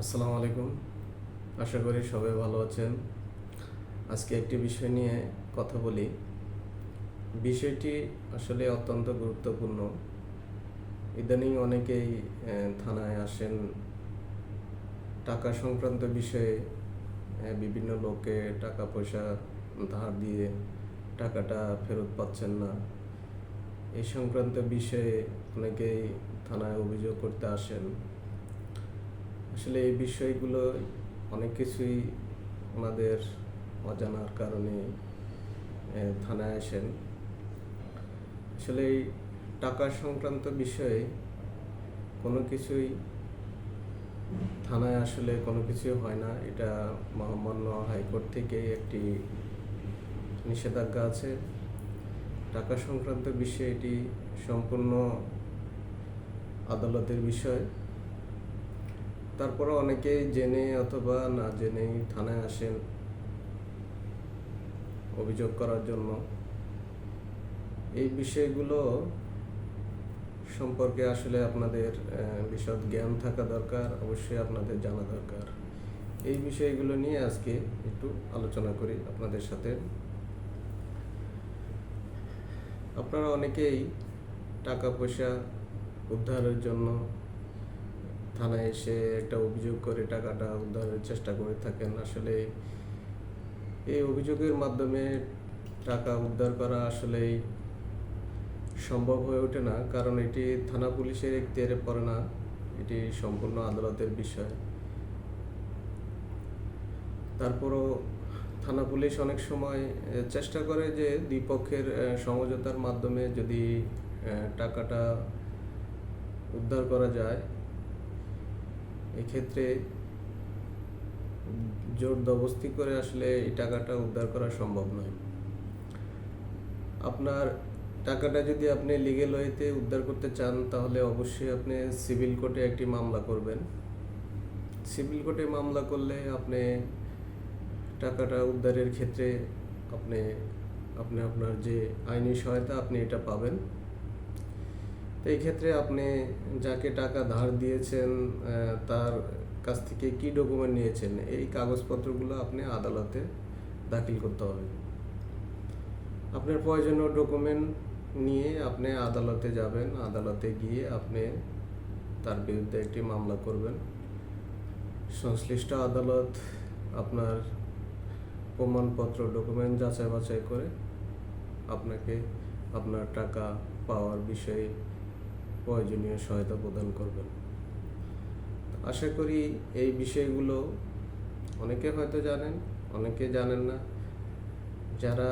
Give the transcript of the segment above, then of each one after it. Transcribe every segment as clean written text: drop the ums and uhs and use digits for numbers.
আসসালামু আলাইকুম। আশা করি সবাই ভালো আছেন। আজকে একটি বিষয় নিয়ে কথা বলি। বিষয়টি আসলে অত্যন্ত গুরুত্বপূর্ণ। ইদানিং অনেকেই থানায় আসেন টাকা সংক্রান্ত বিষয়ে। বিভিন্ন লোককে টাকা পয়সা ধার দিয়ে টাকাটা ফেরত পাচ্ছেন না, এই সংক্রান্ত বিষয়ে অনেকেই থানায় অভিযোগ করতে আসেন। আসলে এই বিষয়গুলো অনেক কিছুই ওনাদের অজানার কারণে থানায় আসেন। আসলে এই টাকা সংক্রান্ত বিষয়ে কোনো কিছুই থানায় আসলে কোনো কিছুই হয় না। এটা মহামান্য হাইকোর্ট থেকে একটি নিষেধাজ্ঞা আছে। টাকা সংক্রান্ত বিষয়ে এটি সম্পূর্ণ আদালতের বিষয়। তারপরে অনেকেই জেনে অথবা না জেনেই থানায় আসেন অভিযোগ করার জন্য। এই বিষয়গুলো সম্পর্কে আসলে আপনাদের বিশদ জ্ঞান থাকা দরকার, অবশ্যই আপনাদের জানা দরকার। এই বিষয়গুলো নিয়ে আজকে একটু আলোচনা করি আপনাদের সাথে। আপনারা অনেকেই টাকা পয়সা উদ্ধারের জন্য থানায় এসে একটা অভিযোগ করে টাকাটা উদ্ধারের চেষ্টা করে থাকেন। আসলে এই অভিযোগের মাধ্যমে টাকা উদ্ধার করা আসলেই সম্ভব হয়ে ওঠে না, কারণ এটি থানা পুলিশের এখতিয়ারে পড়ে না, এটি সম্পূর্ণ আদালতের বিষয়। তারপরও থানা পুলিশ অনেক সময় চেষ্টা করে যে দুই পক্ষের সমঝোতার মাধ্যমে যদি টাকাটা উদ্ধার করা যায়। এক্ষেত্রে জোর জবরদস্তি করে আসলে এই টাকাটা উদ্ধার করা সম্ভব নয়। আপনার টাকাটা যদি আপনি লিগ্যাল ওয়েতে উদ্ধার করতে চান, তাহলে অবশ্যই আপনি সিভিল কোর্টে একটি মামলা করবেন। সিভিল কোর্টে মামলা করলে আপনি টাকাটা উদ্ধারের ক্ষেত্রে আপনি আপনার যে আইনি সহায়তা আপনি এটা পাবেন। তো এই ক্ষেত্রে আপনি যাকে টাকা ধার দিয়েছেন তার কাছ থেকে কি ডকুমেন্ট নিয়েছেন, এই কাগজপত্রগুলো আপনি আদালতে দাখিল করতে হবে। আপনার প্রয়োজনীয় ডকুমেন্ট নিয়ে আপনি আদালতে যাবেন। আদালতে গিয়ে আপনি তার বিরুদ্ধে একটি মামলা করবেন। সংশ্লিষ্ট আদালত আপনার প্রমাণপত্র ডকুমেন্ট যাচাই বাছাই করে আপনাকে আপনার টাকা পাওয়ার বিষয়ে প্রয়োজনীয় সহায়তা প্রদান করবেন। আশা করি এই বিষয়গুলো অনেকে হয়তো জানেন, অনেকে জানেন না। যারা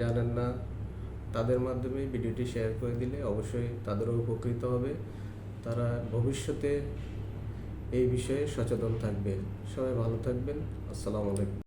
জানেন না তাদের মাধ্যমে ভিডিওটি শেয়ার করে দিলে অবশ্যই তাদেরও উপকৃত হবে। তারা ভবিষ্যতে এই বিষয়ে সচেতন থাকবে। সবাই ভালো থাকবেন। আসসালামু আলাইকুম।